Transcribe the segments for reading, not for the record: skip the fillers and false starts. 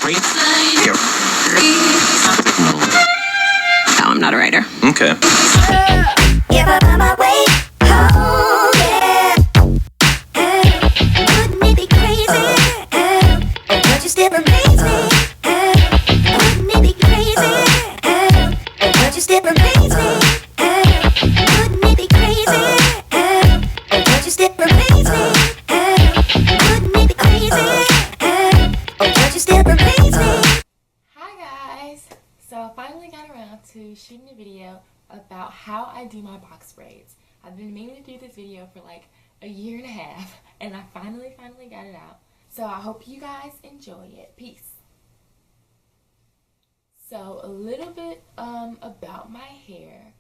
No, I'm not a writer. Okay. If I find my way home, yeah. Wouldn't it be crazy? Oh, don't you still amaze me? Wouldn't it be crazy? Oh, don't you still amaze me? Wouldn't it be crazy? Oh, don't you still amaze me? Wouldn't it be crazy? Oh, don't you still amaze me? Hi guys! So I finally got around to shooting a video about how I do my box braids. I've been meaning to do this video for like a year and a half, and I finally got it out. So I hope you guys enjoy it. Peace. So a little bit about my hair.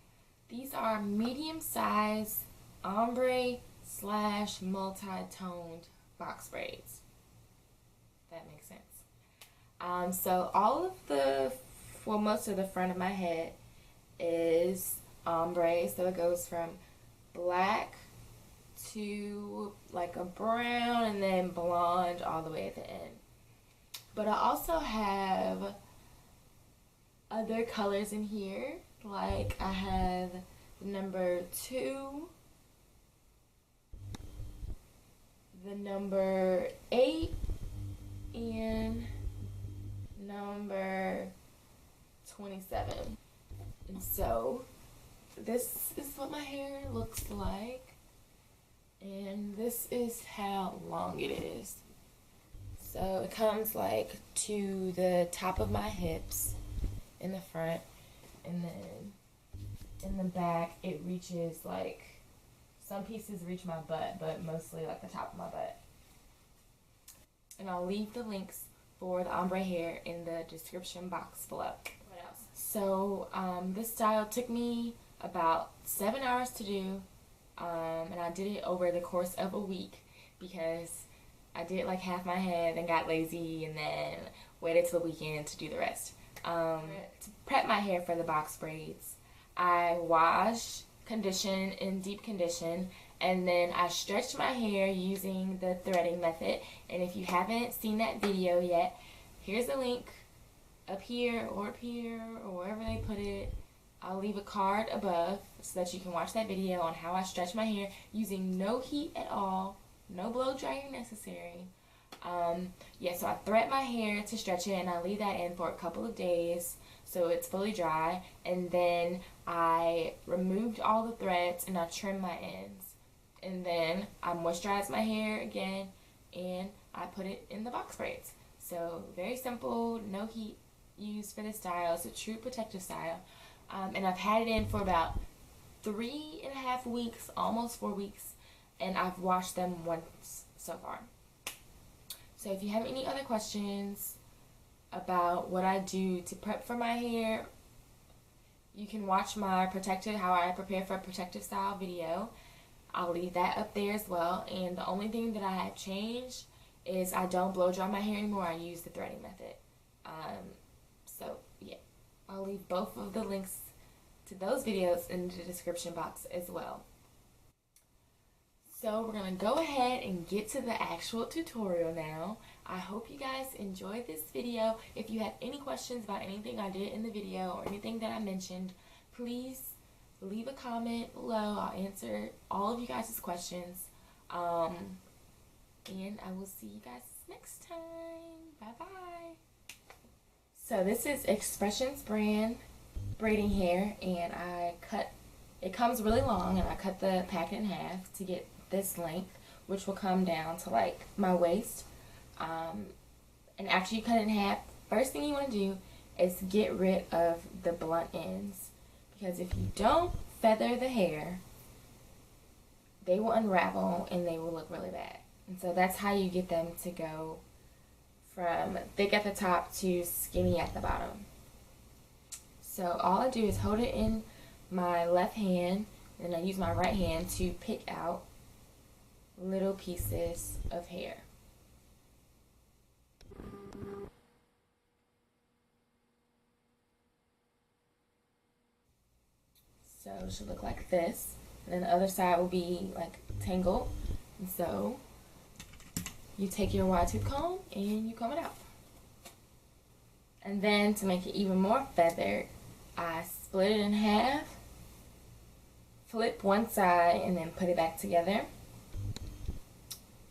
These are medium-sized ombre / multi-toned box braids. If that makes sense. So all of the, well, most of the front of my head is ombre, so it goes from black to like a brown and then blonde all the way at the end. But I also have other colors in here, like I have the number 2, the number 8, and number 27. And so this is what my hair looks like, and this is how long it is. So it comes like to the top of my hips in the front, and then in the back it reaches, like, some pieces reach my butt, but mostly like the top of my butt. And I'll leave the links for the ombre hair in the description box below. What else? So this style took me about 7 hours to do, and I did it over the course of a week because I did like half my head and got lazy and then waited till the weekend to do the rest. To prep my hair for the box braids, I wash, condition, and deep condition, and then I stretch my hair using the threading method. And if you haven't seen that video yet, here's a link up here or wherever they put it. I'll leave a card above so that you can watch that video on how I stretch my hair using no heat at all, no blow drying necessary. So I thread my hair to stretch it, and I leave that in for a couple of days so it's fully dry, and then I removed all the threads and I trimmed my ends, and then I moisturize my hair again and I put it in the box braids. So very simple, no heat used for this style. It's a true protective style, and I've had it in for about 3.5 weeks, almost 4 weeks, and I've washed them once so far. So if you have any other questions about what I do to prep for my hair, you can watch my how I prepare for a protective style video. I'll leave that up there as well. And the only thing that I have changed is I don't blow dry my hair anymore. I use the threading method. So yeah, I'll leave both of the links to those videos in the description box as well. So we're going to go ahead and get to the actual tutorial now. I hope you guys enjoyed this video. If you have any questions about anything I did in the video or anything that I mentioned, please leave a comment below. I'll answer all of you guys' questions. And I will see you guys next time. Bye-bye. So this is Xpressions brand braiding hair, and it comes really long, and I cut the packet in half to get this length, which will come down to like my waist. And after you cut it in half, first thing you want to do is get rid of the blunt ends, because if you don't feather the hair, they will unravel and they will look really bad. And so that's how you get them to go from thick at the top to skinny at the bottom. So all I do is hold it in my left hand, and I use my right hand to pick out little pieces of hair. So it should look like this, and then the other side will be like tangled. And so you take your wide tooth comb and you comb it out. And then to make it even more feathered, I split it in half, flip one side, and then put it back together.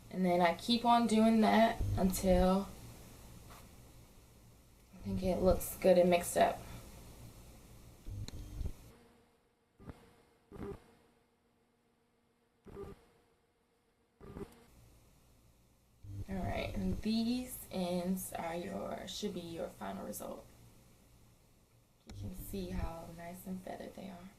And then I keep on doing that until I think it looks good and mixed up. Alright, and these ends are should be your final result. You can see how nice and feathered they are.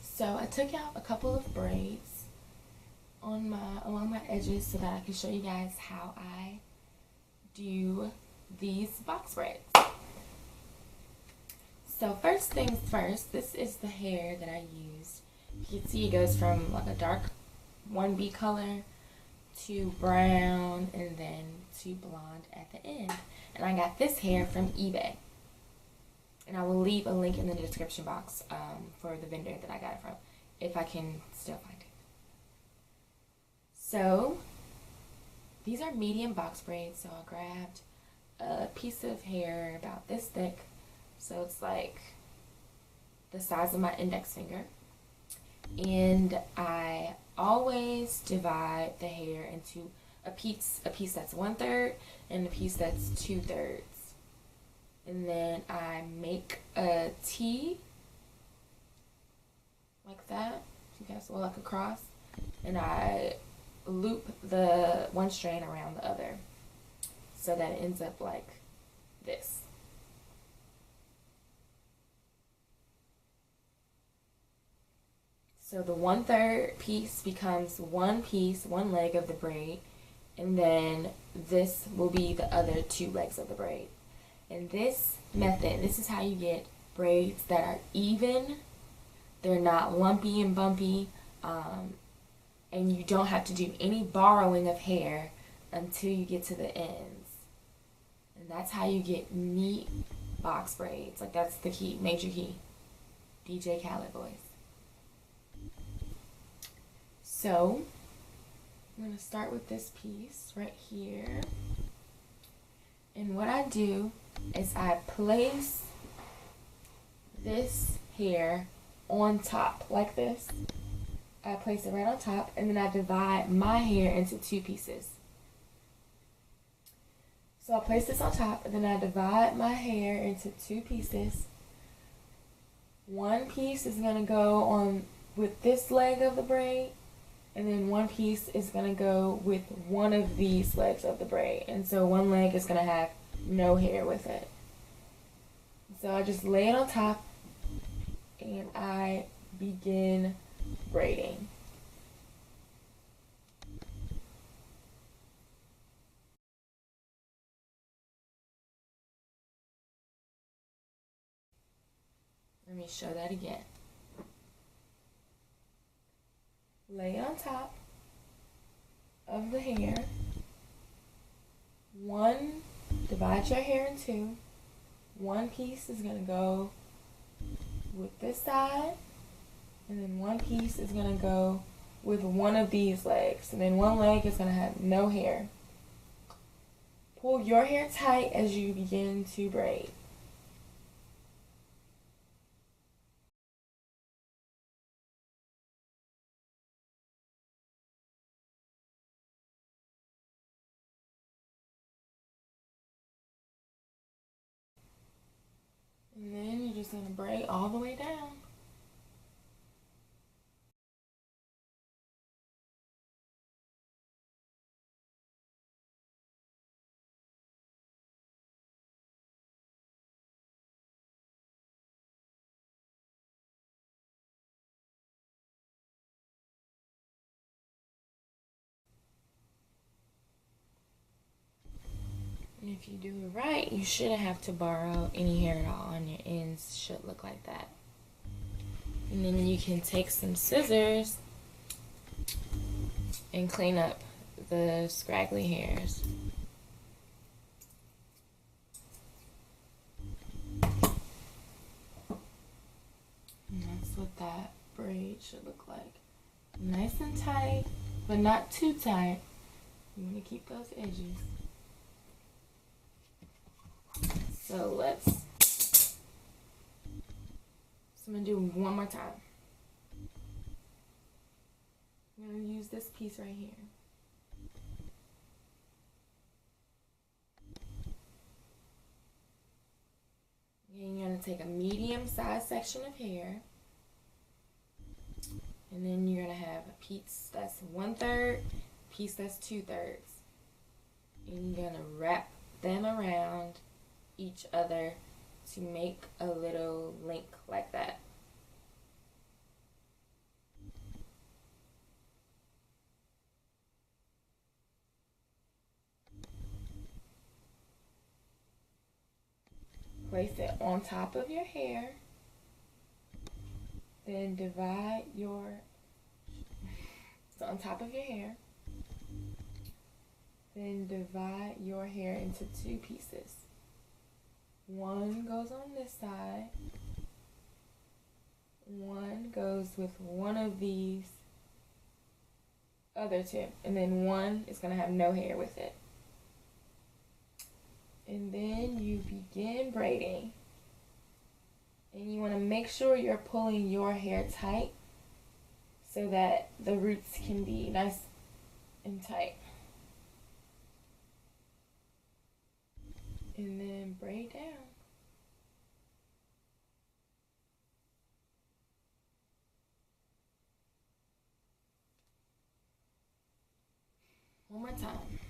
So I took out a couple of braids along my edges so that I can show you guys how I do these box braids. So first things first, this is the hair that I used. You can see it goes from like a dark 1B color to brown and then to blonde at the end. And I got this hair from eBay. And I will leave a link in the description box for the vendor that I got it from, if I can still find it. So, these are medium box braids, so I grabbed a piece of hair about this thick, so it's like the size of my index finger. And I always divide the hair into a piece that's 1/3 and a piece that's 2/3. And then I make a T like that, you guys will like a cross, and I loop the one strand around the other so that it ends up like this. So the 1/3 piece becomes one piece, one leg of the braid, and then this will be the other 2 legs of the braid. And this method, this is how you get braids that are even, they're not lumpy and bumpy, and you don't have to do any borrowing of hair until you get to the ends. And that's how you get neat box braids. Like, that's the key, major key. DJ Khaled voice. So, I'm going to start with this piece right here. And what I do is I place this hair on top like this. I place it right on top, and then I divide my hair into 2 pieces. So I place this on top, and then I divide my hair into 2 pieces. One piece is going to go on with this leg of the braid, and then one piece is going to go with one of these legs of the braid. And so one leg is going to have no hair with it. So I just lay it on top and I begin braiding. Let me show that again. Lay it on top of the hair. Divide your hair in 2. One piece is going to go with this side, and then one piece is going to go with one of these legs, and then one leg is going to have no hair. Pull your hair tight as you begin to braid. And then you're just gonna braid all the way down. And if you do it right, you shouldn't have to borrow any hair at all, and your ends should look like that. And then you can take some scissors and clean up the scraggly hairs. And that's what that braid should look like. Nice and tight, but not too tight. You want to keep those edges. So I'm going to do one more time. I'm going to use this piece right here. And you're going to take a medium-sized section of hair. And then you're going to have a piece that's 1/3, a piece that's 2/3. And you're going to wrap them around each other to make a little link like that. Place it on top of your hair. Then divide on top of your hair. Then divide your hair into 2 pieces. One goes on this side. One goes with one of these other 2. And then one is going to have no hair with it. And then you begin braiding. And you want to make sure you're pulling your hair tight so that the roots can be nice and tight. And then braid down. One more time.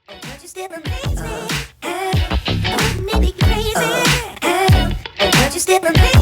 But you still amaze me. Wouldn't it be crazy? But you still amaze me.